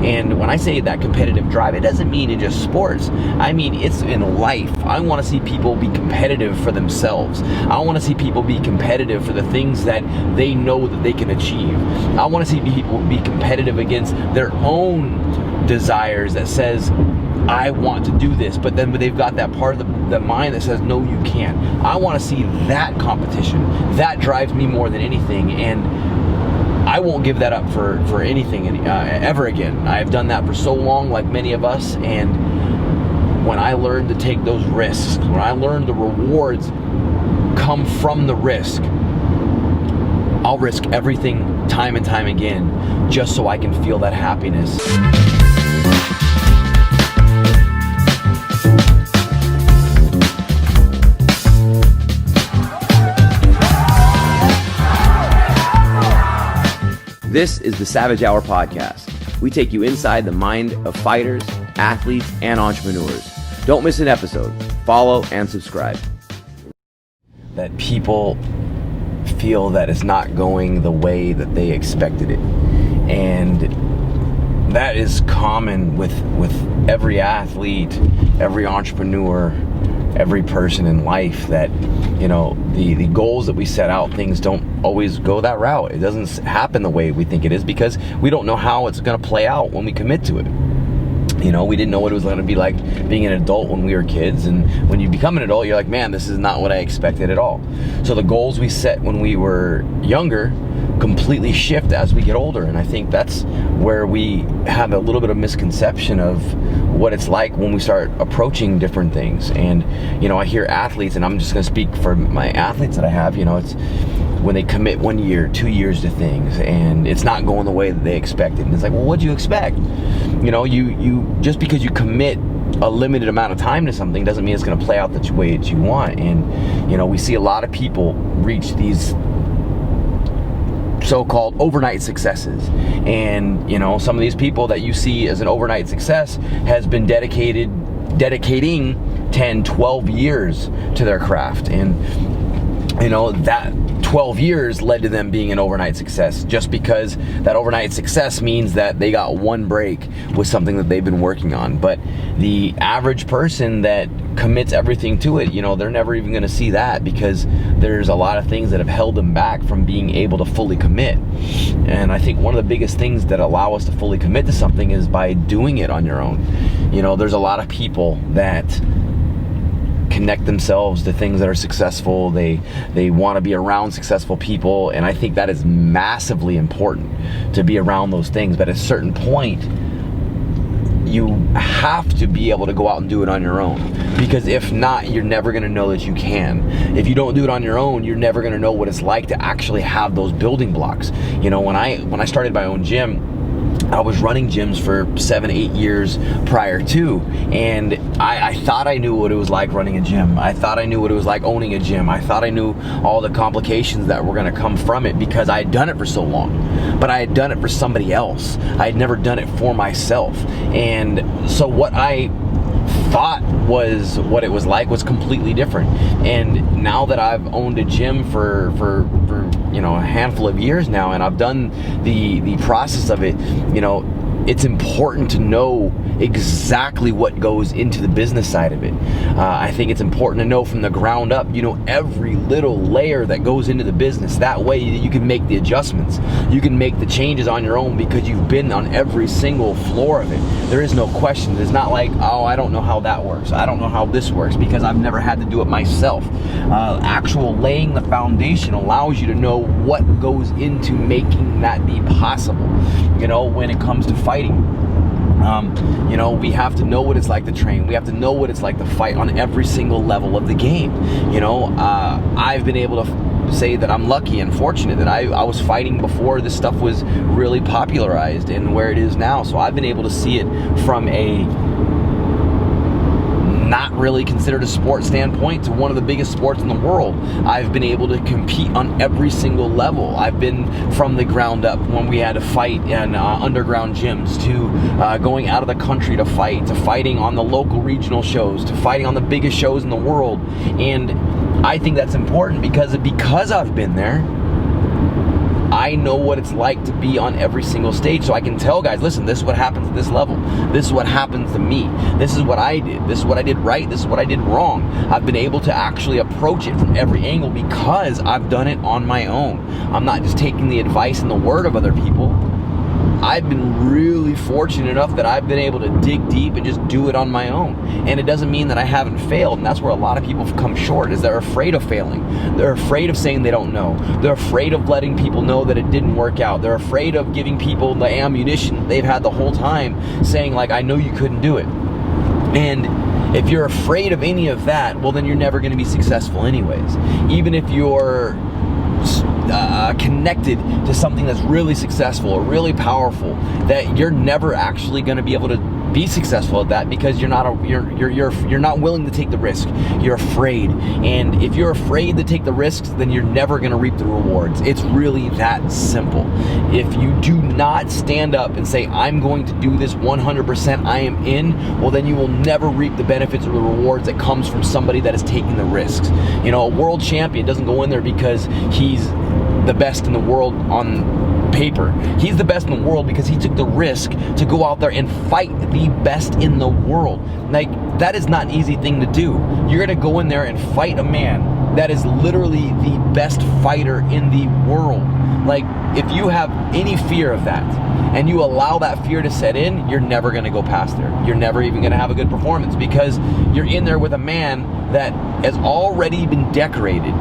And when I say that competitive drive, it doesn't mean in just sports. I mean, it's in life. I want to see people be competitive for themselves. I want to see people be competitive for the things that they know that they can achieve. I want to see people be competitive against their own desires that says, I want to do this, but then they've got that part of the mind that says, no, you can't. I want to see that competition. That drives me more than anything, and I won't give that up for anything ever again. I've done that for so long, like many of us, and when I learned to take those risks, when I learned the rewards come from the risk, I'll risk everything time and time again just so I can feel that happiness. This is the Savage Hour Podcast. We take you inside the mind of fighters, athletes, and entrepreneurs. Don't miss an episode. Follow and subscribe. That people feel that it's not going the way that they expected it. And that is common with every athlete, every entrepreneur, every person in life, that, you know, the goals that we set out, things don't always go that route. It doesn't happen the way we think it is because we don't know how it's going to play out when we commit to it. You know, we didn't know what it was going to be like being an adult when we were kids, and when you become an adult, you're like, man, this is not what I expected at all. So the goals we set when we were younger completely shift as we get older, and I think that's where we have a little bit of misconception of what it's like when we start approaching different things. And, you know, I hear athletes, and I'm just going to speak for my athletes that I have, you know, it's when they commit 1 year, 2 years to things, and it's not going the way that they expected. And it's like, well, what'd you expect? You know, you just because you commit a limited amount of time to something doesn't mean it's going to play out the way that you want. And, you know, we see a lot of people reach these so-called overnight successes. And, you know, some of these people that you see as an overnight success has been dedicating 10, 12 years to their craft. And, you know, that 12 years led to them being an overnight success, just because that overnight success means that they got one break with something that they've been working on. But the average person that commits everything to it, you know, they're never even going to see that, because there's a lot of things that have held them back from being able to fully commit. And I think one of the biggest things that allow us to fully commit to something is by doing it on your own. You know, there's a lot of people that connect themselves to things that are successful. They want to be around successful people, and I think that is massively important to be around those things. But at a certain point, you have to be able to go out and do it on your own, because if not, you're never going to know that you can. If you don't do it on your own, you're never going to know what it's like to actually have those building blocks. You know, when I started my own gym, I was running gyms for 7-8 years prior to, and I thought I knew what it was like running a gym. I thought I knew what it was like owning a gym. I thought I knew all the complications that were going to come from it, because I had done it for so long. But I had done it for somebody else. I had never done it for myself. And so what I thought was what it was like was completely different. And now that I've owned a gym for you know, a handful of years now, and I've done the process of it, you know, it's important to know exactly what goes into the business side of it. I think it's important to know from the ground up, you know, every little layer that goes into the business. That way you can make the adjustments. You can make the changes on your own, because you've been on every single floor of it. There is no question. It's not like, oh, I don't know how that works. I don't know how this works, because I've never had to do it myself. Actual laying the foundation allows you to know what goes into making that be possible. You know, when it comes to fighting, you know, we have to know what it's like to train. We have to know what it's like to fight on every single level of the game. You know, I've been able to say that I'm lucky and fortunate that I was fighting before this stuff was really popularized and where it is now. So I've been able to see it from a not really considered a sport standpoint to one of the biggest sports in the world. I've been able to compete on every single level. I've been from the ground up when we had to fight in underground gyms, to going out of the country to fight, to fighting on the local regional shows, to fighting on the biggest shows in the world. And I think that's important, because I've been there, I know what it's like to be on every single stage, so I can tell guys, listen, this is what happens at this level. This is what happens to me. This is what I did. This is what I did right. This is what I did wrong. I've been able to actually approach it from every angle because I've done it on my own. I'm not just taking the advice and the word of other people. I've been really fortunate enough that I've been able to dig deep and just do it on my own. And it doesn't mean that I haven't failed. And that's where a lot of people come short, is they're afraid of failing. They're afraid of saying they don't know. They're afraid of letting people know that it didn't work out. They're afraid of giving people the ammunition they've had the whole time, saying like, I know you couldn't do it. And if you're afraid of any of that, well, then you're never going to be successful anyways. Even if you're connected to something that's really successful or really powerful, that you're never actually going to be able to be successful at that because you're not willing to take the risk. You're afraid, and if you're afraid to take the risks, then you're never going to reap the rewards. It's really that simple. If you do not stand up and say, I'm going to do this 100%, I am in, well, then you will never reap the benefits or the rewards that comes from somebody that is taking the risks. You know, a world champion doesn't go in there because he's the best in the world on paper. He's the best in the world because he took the risk to go out there and fight the best in the world. Like, that is not an easy thing to do. You're gonna go in there and fight a man that is literally the best fighter in the world. Like, if you have any fear of that and you allow that fear to set in, you're never gonna go past there. You're never even gonna have a good performance because you're in there with a man that has already been decorated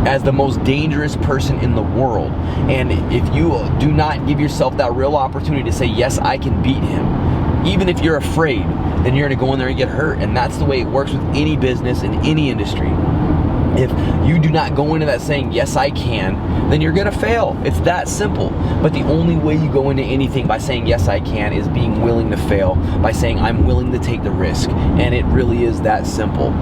as the most dangerous person in the world. And if you do not give yourself that real opportunity to say, yes, I can beat him, even if you're afraid, then you're gonna go in there and get hurt. And that's the way it works with any business in any industry. If you do not go into that saying, yes, I can, then you're gonna fail. It's that simple. But the only way you go into anything by saying, yes, I can, is being willing to fail, by saying, I'm willing to take the risk. And it really is that simple.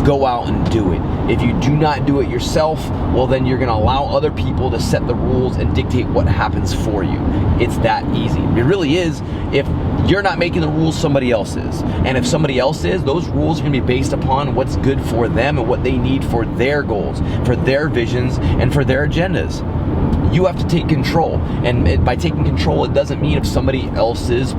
Go out and do it. If you do not do it yourself, well, then you're gonna allow other people to set the rules and dictate what happens for you. It's that easy. It really is. If you're not making the rules, somebody else is. And if somebody else is, those rules are gonna be based upon what's good for them and what they need for their goals, for their visions, and for their agendas. You have to take control, and by taking control, it doesn't mean of somebody else's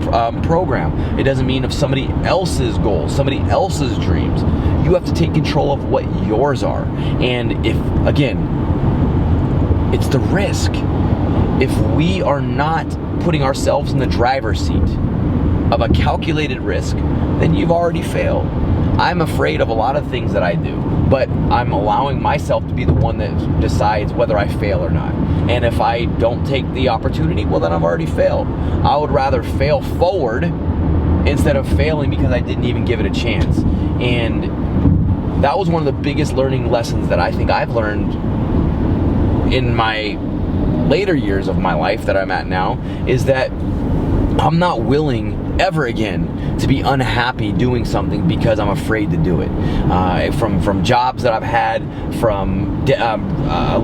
program. It doesn't mean of somebody else's goals, somebody else's dreams. You have to take control of what yours are. And if, again, it's the risk. If we are not putting ourselves in the driver's seat of a calculated risk, then you've already failed. I'm afraid of a lot of things that I do, but I'm allowing myself to be the one that decides whether I fail or not. And if I don't take the opportunity, well, then I've already failed. I would rather fail forward instead of failing because I didn't even give it a chance. And that was one of the biggest learning lessons that I think I've learned in my later years of my life that I'm at now, is that I'm not willing ever again to be unhappy doing something because I'm afraid to do it. From jobs that I've had, from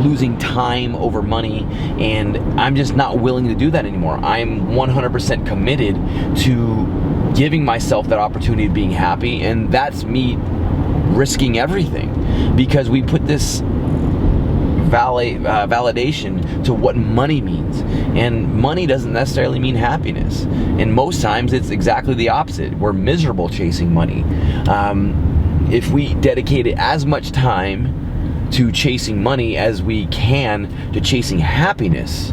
losing time over money, and I'm just not willing to do that anymore. I'm 100% committed to giving myself that opportunity of being happy, and that's me risking everything, because we put this validation to what money means, and money doesn't necessarily mean happiness, and most times it's exactly the opposite. We're miserable chasing money. If we dedicated as much time to chasing money as we can to chasing happiness,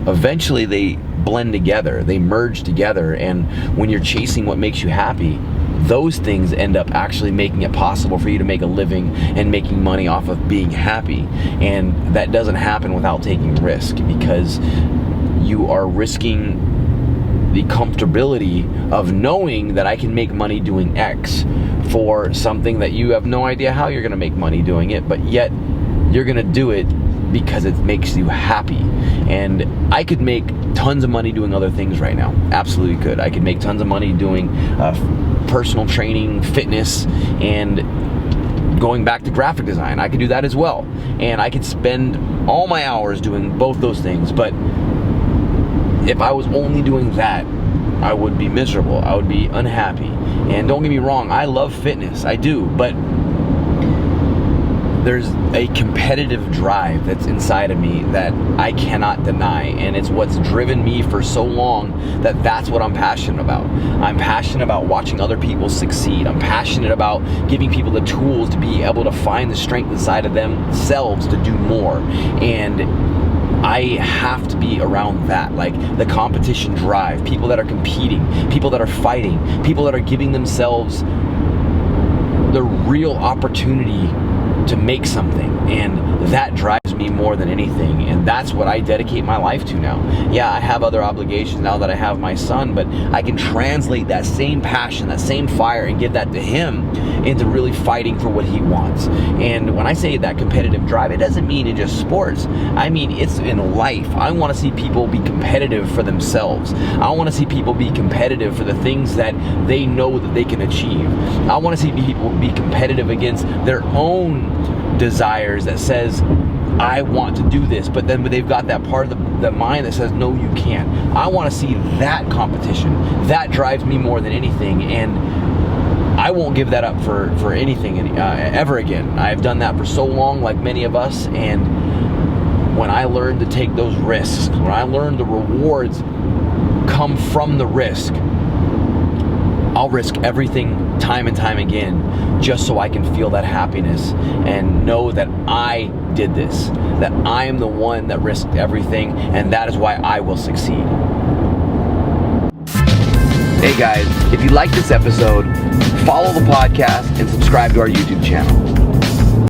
eventually they blend together, they merge together, and when you're chasing what makes you happy, those things end up actually making it possible for you to make a living and making money off of being happy. And that doesn't happen without taking risk, because you are risking the comfortability of knowing that I can make money doing X for something that you have no idea how you're gonna make money doing it, but yet you're gonna do it because it makes you happy. And I could make tons of money doing other things right now. Absolutely could. I could make tons of money doing personal training, fitness, and going back to graphic design. I could do that as well. And I could spend all my hours doing both those things. But if I was only doing that, I would be miserable. I would be unhappy. And don't get me wrong, I love fitness. I do. But there's a competitive drive that's inside of me that I cannot deny, and it's what's driven me for so long that's what I'm passionate about. I'm passionate about watching other people succeed. I'm passionate about giving people the tools to be able to find the strength inside of themselves to do more. And I have to be around that, like the competition drive, people that are competing, people that are fighting, people that are giving themselves the real opportunity to make something, and that drives me more than anything, and that's what I dedicate my life to now. Yeah, I have other obligations now that I have my son, but I can translate that same passion, that same fire, and give that to him into really fighting for what he wants. And when I say that competitive drive, it doesn't mean in just sports. I mean, it's in life. I want to see people be competitive for themselves. I want to see people be competitive for the things that they know that they can achieve. I want to see people be competitive against their own desires that says, I want to do this, but then they've got that part of the mind that says, no, you can't. I want to see that competition. That drives me more than anything, and I won't give that up for anything ever again. I've done that for so long, like many of us, and when I learned to take those risks, when I learned the rewards come from the risk, I'll risk everything time and time again just so I can feel that happiness and know that I did this, that I am the one that risked everything, and that is why I will succeed. Hey guys, if you like this episode, follow the podcast and subscribe to our YouTube channel.